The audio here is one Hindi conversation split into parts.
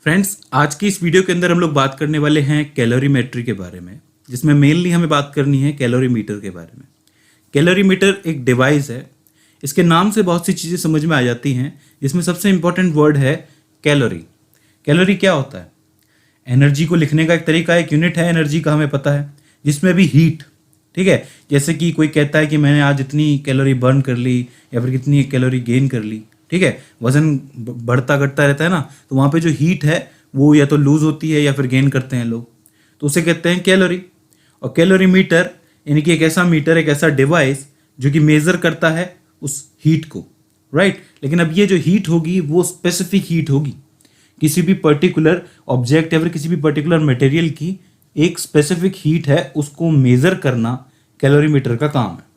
फ्रेंड्स, आज की इस वीडियो के अंदर हम लोग बात करने वाले हैं कैलोरीमेट्री के बारे में, जिसमें मेनली हमें बात करनी है कैलोरीमीटर के बारे में। कैलोरीमीटर एक डिवाइस है। इसके नाम से बहुत सी चीज़ें समझ में आ जाती हैं, जिसमें सबसे इंपॉर्टेंट वर्ड है कैलोरी। कैलोरी क्या होता है? एनर्जी को लिखने का एक तरीका, एक यूनिट है एनर्जी का, हमें पता है, जिसमें भी हीट। ठीक है, जैसे कि कोई कहता है कि मैंने आज इतनी कैलोरी बर्न कर ली या फिर कितनी कैलोरी गेन कर ली। ठीक है, वजन बढ़ता घटता रहता है ना, तो वहाँ पे जो हीट है वो या तो लूज होती है या फिर गेन करते हैं लोग, तो उसे कहते हैं कैलोरी। और कैलोरी मीटर यानी कि एक ऐसा मीटर, एक ऐसा डिवाइस जो कि मेजर करता है उस हीट को, राइट। लेकिन अब ये जो हीट होगी वो स्पेसिफिक हीट होगी, किसी भी पर्टिकुलर ऑब्जेक्ट या फिर किसी भी पर्टिकुलर मटेरियल की एक स्पेसिफिक हीट है, उसको मेजर करना कैलोरीमीटर का काम है।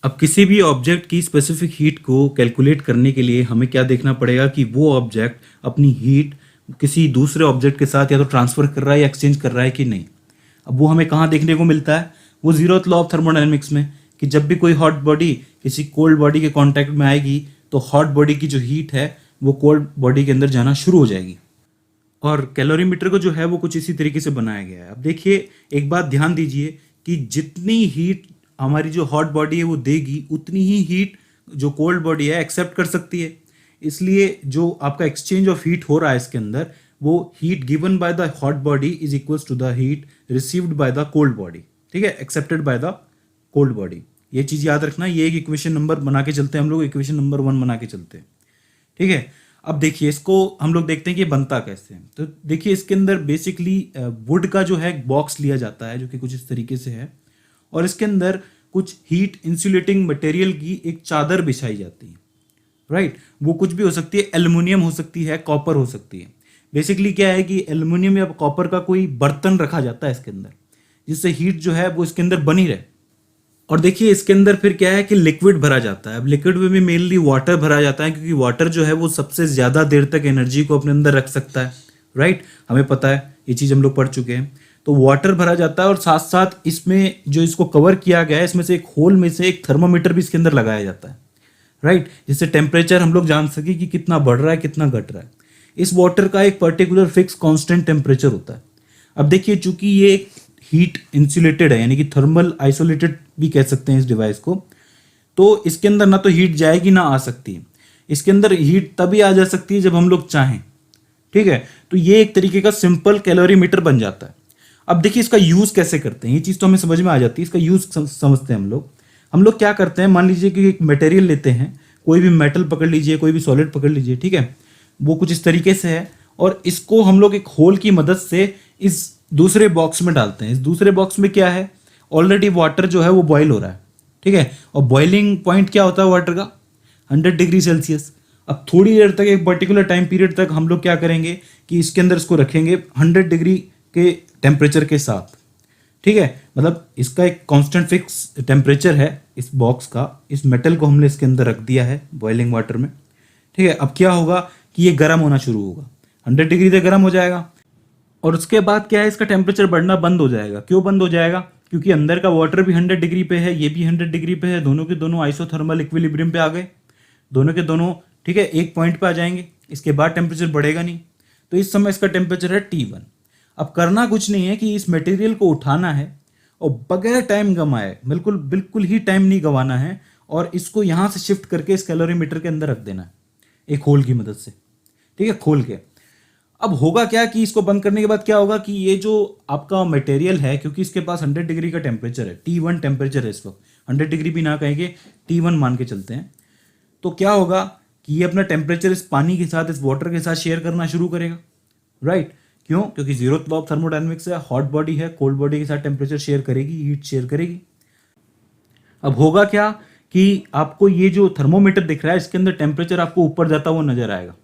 अब किसी भी ऑब्जेक्ट की स्पेसिफिक हीट को कैलकुलेट करने के लिए हमें क्या देखना पड़ेगा कि वो ऑब्जेक्ट अपनी हीट किसी दूसरे ऑब्जेक्ट के साथ या तो ट्रांसफर कर रहा है या एक्सचेंज कर रहा है कि नहीं। अब वो हमें कहाँ देखने को मिलता है? वो जीरोथ लॉ ऑफ थर्मोडायनेमिक्स में, कि जब भी कोई हॉट बॉडी किसी कोल्ड बॉडी के कांटेक्ट में आएगी तो हॉट बॉडी की जो हीट है वो कोल्ड बॉडी के अंदर जाना शुरू हो जाएगी। और कैलोरीमीटर को जो है वो कुछ इसी तरीके से बनाया गया है। अब देखिए, एक बात ध्यान दीजिए कि जितनी हीट हमारी जो हॉट बॉडी है वो देगी, उतनी ही हीट जो कोल्ड बॉडी है एक्सेप्ट कर सकती है। इसलिए जो आपका एक्सचेंज ऑफ हीट हो रहा है इसके अंदर, वो heat given by the hot body is equals to the heat received by the cold body. ठीक है, accepted by the cold body. ये चीज़ याद रखना, ये एक इक्वेशन नंबर बना के चलते हैं हम लोग, इक्वेशन नंबर 1 बना के चलते हैं। ठीक है, अब देखिए इसको हम लोग देखते हैं कि ये बनता कैसे है। तो देखिए इसके अंदर बेसिकली वुड का जो है बॉक्स लिया जाता है, जो कि कुछ इस तरीके से है, और इसके अंदर कुछ हीट इंसुलेटिंग मटेरियल की एक चादर बिछाई जाती है, राइट। वो कुछ भी हो सकती है, एल्युमिनियम हो सकती है, कॉपर हो सकती है। बेसिकली क्या है कि एल्युमिनियम या कॉपर का कोई बर्तन रखा जाता है इसके अंदर, जिससे हीट जो है वो इसके अंदर बनी रहे। और देखिए इसके अंदर फिर क्या है कि लिक्विड भरा जाता है। अब लिक्विड में भी मेनली वाटर भरा जाता है, क्योंकि वाटर जो है वो सबसे ज़्यादा देर तक एनर्जी को अपने अंदर रख सकता है, राइट। हमें पता है, ये चीज़ हम लोग पढ़ चुके हैं। तो वाटर भरा जाता है और साथ साथ इसमें जो इसको कवर किया गया है, इसमें से एक होल में से एक थर्मामीटर भी इसके अंदर लगाया जाता है, राइट, जिससे टेम्परेचर हम लोग जान सके कि कितना बढ़ रहा है कितना घट रहा है। इस वाटर का एक पर्टिकुलर फिक्स कांस्टेंट टेम्परेचर होता है। अब देखिए, चूंकि ये हीट इंसुलेटेड है, यानी कि थर्मल आइसोलेटेड भी कह सकते हैं इस डिवाइस को, तो इसके अंदर ना तो हीट जाएगी ना आ सकती है। इसके अंदर हीट तभी आ जा सकती है जब हम लोग चाहें। ठीक है, तो ये एक तरीके का सिंपल कैलोरीमीटर बन जाता है। अब देखिए इसका यूज कैसे करते हैं, ये चीज तो हमें समझ में आ जाती है। इसका यूज समझते हैं हम लोग क्या करते हैं, मान लीजिए कि एक मटेरियल लेते हैं, कोई भी मेटल पकड़ लीजिए, कोई भी सॉलिड पकड़ लीजिए, ठीक है, वो कुछ इस तरीके से है, और इसको हम लोग एक होल की मदद से इस दूसरे बॉक्स में डालते हैं। इस दूसरे बॉक्स में क्या है, ऑलरेडी वाटर जो है वो बॉयल हो रहा है, ठीक है, और बॉइलिंग पॉइंट क्या होता है वाटर का? 100 डिग्री सेल्सियस। अब थोड़ी देर तक, एक पर्टिकुलर टाइम पीरियड तक हम लोग क्या करेंगे कि इसके अंदर इसको रखेंगे 100 डिग्री के टेम्परेचर के साथ। ठीक है, मतलब इसका एक कांस्टेंट फिक्स टेम्परेचर है इस बॉक्स का। इस मेटल को हमने इसके अंदर रख दिया है बॉइलिंग वाटर में। ठीक है, अब क्या होगा कि ये गर्म होना शुरू होगा, 100 डिग्री तक गर्म हो जाएगा, और उसके बाद क्या है, इसका टेम्परेचर बढ़ना बंद हो जाएगा। क्यों बंद हो जाएगा? क्योंकि अंदर का वाटर भी 100 डिग्री पे है, ये भी 100 डिग्री पे है, दोनों के दोनों आइसोथर्मल इक्विलिब्रियम पे आ गए, दोनों के दोनों, ठीक है, एक पॉइंट पे आ जाएंगे। इसके बाद टेम्परेचर बढ़ेगा नहीं। तो इस समय इसका टेम्परेचर है T1। अब करना कुछ नहीं है कि इस मटेरियल को उठाना है और बगैर टाइम गंवाए, बिल्कुल बिल्कुल ही टाइम नहीं गंवाना है, और इसको यहाँ से शिफ्ट करके इस कैलोरीमीटर के अंदर रख देना है एक होल की मदद से। ठीक है, खोल के। अब होगा क्या कि इसको बंद करने के बाद क्या होगा कि ये जो आपका मटेरियल है, क्योंकि इसके पास 100 डिग्री का टेम्परेचर है, T1 टेम्परेचर है इस वक्त, 100 डिग्री भी ना कहेंगे, T1 मान के चलते हैं, तो क्या होगा कि ये अपना टेम्परेचर इस पानी के साथ, इस वाटर के साथ शेयर करना शुरू करेगा, राइट। क्यों? क्योंकि जीरोथ लॉ ऑफ थर्मोडायनेमिक्स है, हॉट बॉडी है, कोल्ड बॉडी के साथ टेम्परेचर शेयर करेगी, हीट शेयर करेगी। अब होगा क्या कि आपको ये जो थर्मोमीटर दिख रहा है, इसके अंदर टेम्परेचर आपको ऊपर जाता हुआ नजर आएगा।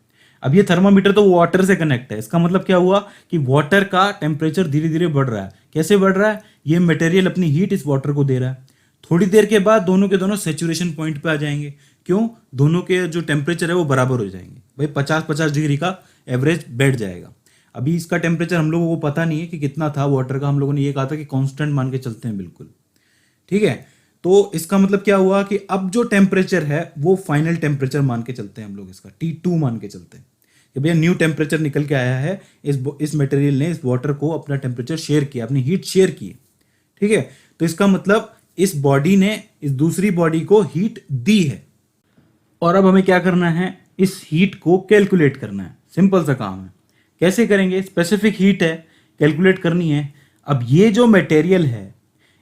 अब ये थर्मोमीटर तो वाटर से कनेक्ट है, इसका मतलब क्या हुआ कि वाटर का टेम्परेचर धीरे धीरे बढ़ रहा है। कैसे बढ़ रहा है? ये मटेरियल अपनी हीट इस वाटर को दे रहा है। थोड़ी देर के बाद दोनों के दोनों सेचुरेशन पॉइंट पे आ जाएंगे। क्यों? दोनों के जो टेम्परेचर है वो बराबर हो जाएंगे। भाई 50-50 डिग्री का एवरेज बैठ जाएगा। अभी इसका टेम्परेचर हम लोगों को पता नहीं है कि कितना था वाटर का, हम लोगों ने ये कहा था कि कांस्टेंट मान के चलते हैं बिल्कुल। ठीक है, तो इसका मतलब क्या हुआ कि अब जो टेम्परेचर है वो फाइनल टेम्परेचर मान के चलते हैं हम लोग, इसका T2 मान के चलते हैं। कि भैया न्यू टेम्परेचर निकल के आया है, इस मटेरियल ने इस वाटर को अपना टेम्परेचर शेयर किया, अपनी हीट शेयर की, ठीक है। तो इसका मतलब इस बॉडी ने इस दूसरी बॉडी को हीट दी है, और अब हमें क्या करना है, इस हीट को कैलकुलेट करना है। सिंपल सा काम है। कैसे करेंगे, स्पेसिफिक हीट है, कैलकुलेट करनी है। अब ये जो मटेरियल है,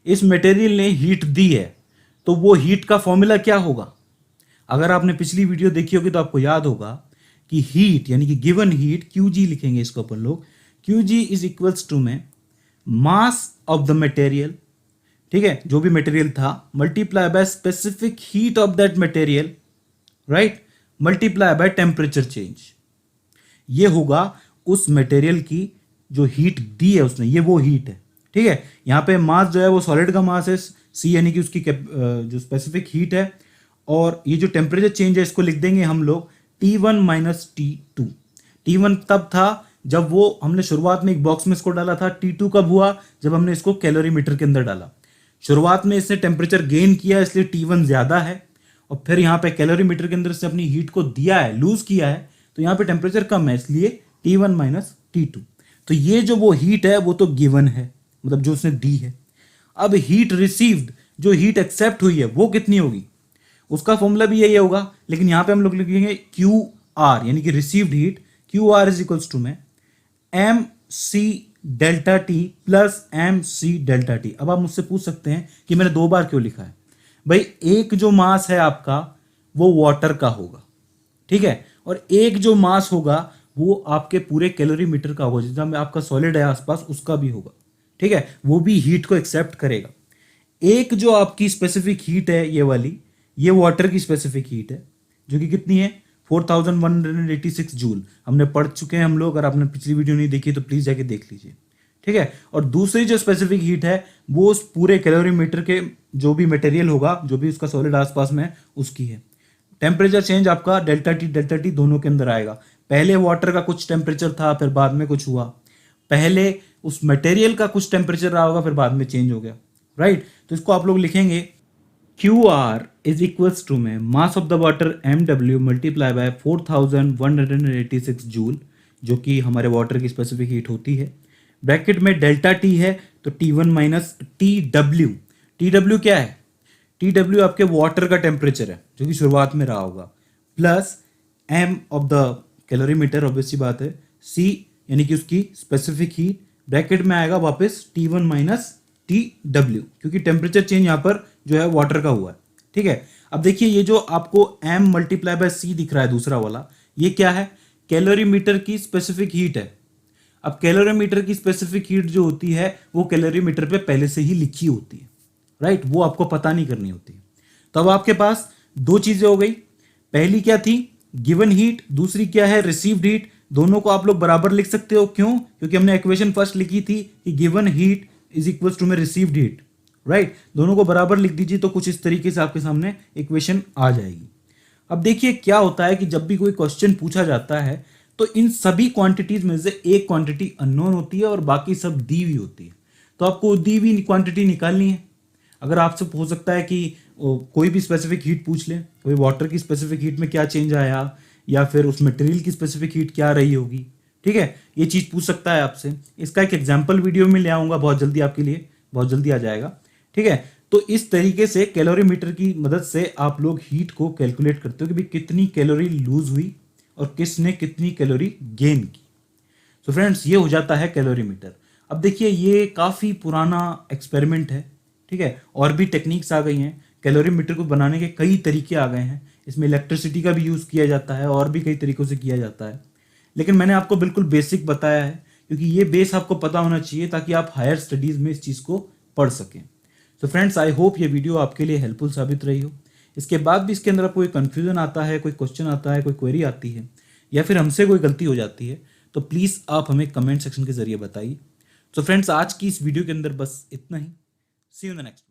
इस मटेरियल ने हीट दी है, तो वो हीट का फॉर्मूला क्या होगा। अगर आपने पिछली वीडियो देखी होगी तो आपको याद होगा कि हीट यानी कि गिवन हीट QG लिखेंगे इसको अपन लोग। QG इज इक्वल्स टू में मास ऑफ द मटेरियल, ठीक है, जो भी मटेरियल था, multiply by specific heat of that material, right, multiply by temperature change. ये होगा उस मटेरियल की जो हीट दी है उसने, ये वो हीट है, ठीक है। यहाँ पे मास जो है वो सॉलिड का मास है, C यानी कि उसकी जो स्पेसिफिक हीट है, और ये जो टेम्परेचर चेंज है इसको लिख देंगे हम लोग T1 माइनस T2। T1 तब था जब वो हमने शुरुआत में एक बॉक्स में इसको डाला था, T2 कब हुआ, जब हमने इसको कैलोरीमीटर के अंदर डाला। शुरुआत में इसने टेम्परेचर गेन किया इसलिए T1 ज्यादा है, और फिर यहाँ पे कैलोरीमीटर के अंदर से अपनी हीट को दिया है, लूज किया है, तो यहाँ पे टेम्परेचर कम है इसलिए T1 माइनस T2। तो ये जो वो हीट है वो तो गिवन है, मतलब जो उसने दी है। अब हीट रिसीव्ड, जो हीट एक्सेप्ट हुई है वो कितनी होगी, उसका फॉर्मूला भी यही होगा, लेकिन यहाँ पे हम लोग लिखेंगे QR यानी कि received heat. QR is equals to में MC delta T plus MC delta T. अब आप मुझसे पूछ सकते हैं कि मैंने 2 बार क्यों लिखा है। भाई एक जो मास है आपका वो वाटर का होगा, ठीक है, और एक जो मास होगा वो आपके पूरे कैलोरीमीटर का होगा, जितना में आपका सॉलिड है आसपास उसका भी होगा, ठीक है, वो भी हीट को एक्सेप्ट करेगा। एक जो आपकी स्पेसिफिक हीट है ये वाली, ये वाटर की स्पेसिफिक हीट है, जो कि कितनी है 4186 जूल। हमने पढ़ चुके हैं हम लोग, अगर आपने पिछली वीडियो नहीं देखी तो प्लीज जाके देख लीजिए, ठीक है। और दूसरी जो स्पेसिफिक हीट है वो उस पूरे कैलोरीमीटर के जो भी मटेरियल होगा, जो भी उसका सॉलिड आसपास में है, उसकी है। टेम्परेचर चेंज आपका डेल्टा टी दोनों के अंदर आएगा। पहले वाटर का कुछ टेम्परेचर था, फिर बाद में कुछ हुआ, पहले उस मटेरियल का कुछ टेम्परेचर रहा होगा, फिर बाद में चेंज हो गया, राइट। तो इसको आप लोग लिखेंगे QR इज इक्वल्स टू में mass of the water MW multiply by 4186 joule, जो कि हमारे वाटर की स्पेसिफिक हीट होती है। ब्रैकेट में डेल्टा टी है तो T1 माइनस TW। TW क्या है, TW आपके वाटर का टेम्परेचर है जो कि शुरुआत में रहा होगा, plus M of the calorimeter, obvious सी बात है, C यानी कि उसकी स्पेसिफिक हीट, ब्रैकेट में आएगा वापस T1 माइनस TW, क्योंकि टेम्परेचर चेंज यहाँ पर जो है वाटर का हुआ है, ठीक है। अब देखिए ये जो आपको M मल्टीप्लाई बाय C दिख रहा है दूसरा वाला, ये क्या है, कैलोरीमीटर की स्पेसिफिक हीट है। अब कैलोरीमीटर की स्पेसिफिक हीट जो होती है वो कैलोरीमीटर पे पहले से ही लिखी होती है, राइट, वो आपको पता नहीं करनी होती। तो अब आपके पास 2 चीजें हो गई, पहली क्या थी गिवन हीट, दूसरी क्या है रिसीव्ड हीट। दोनों को आप लोग बराबर लिख सकते हो, क्यों, क्योंकि हमने इक्वेशन फर्स्ट लिखी थी कि given heat is equal to में रिसीव्ड हीट, राइट। दोनों को बराबर लिख दीजिए तो कुछ इस तरीके से आपके सामने इक्वेशन आ जाएगी। अब देखिए क्या होता है कि जब भी कोई क्वेश्चन पूछा जाता है तो इन सभी क्वांटिटीज में से एक क्वांटिटी अननोन होती है और बाकी सब दी हुई होती है। तो आपको दी हुई क्वांटिटी निकालनी है। अगर आपसे हो सकता है कि कोई भी स्पेसिफिक हीट पूछ ले, कोई वाटर की स्पेसिफिक हीट में क्या चेंज आया, या फिर उस मटेरियल की स्पेसिफिक हीट क्या रही होगी, ठीक है, ये चीज़ पूछ सकता है आपसे। इसका एक एग्जाम्पल वीडियो में ले आऊँगा बहुत जल्दी आपके लिए, बहुत जल्दी आ जाएगा, ठीक है। तो इस तरीके से कैलोरीमीटर की मदद से आप लोग हीट को कैलकुलेट करते हो कि भाई कितनी कैलोरी लूज हुई और किसने कितनी कैलोरी गेन की। तो फ्रेंड्स ये हो जाता है कैलोरीमीटर। अब देखिए ये काफ़ी पुराना एक्सपेरिमेंट है, ठीक है, और भी टेक्निक्स आ गई हैं। कैलोरीमीटर को बनाने के कई तरीके आ गए हैं, इसमें इलेक्ट्रिसिटी का भी यूज़ किया जाता है और भी कई तरीक़ों से किया जाता है, लेकिन मैंने आपको बिल्कुल बेसिक बताया है क्योंकि ये बेस आपको पता होना चाहिए ताकि आप हायर स्टडीज़ में इस चीज़ को पढ़ सकें। तो फ्रेंड्स आई होप ये वीडियो आपके लिए हेल्पफुल साबित रही हो। इसके बाद भी इसके अंदर कोई कन्फ्यूजन आता है, कोई क्वेश्चन आता है, कोई क्वेरी आती है, या फिर हमसे कोई गलती हो जाती है, तो प्लीज़ आप हमें कमेंट सेक्शन के जरिए बताइए। तो फ्रेंड्स आज की इस वीडियो के अंदर बस इतना ही। सी यू इन द नेक्स्ट।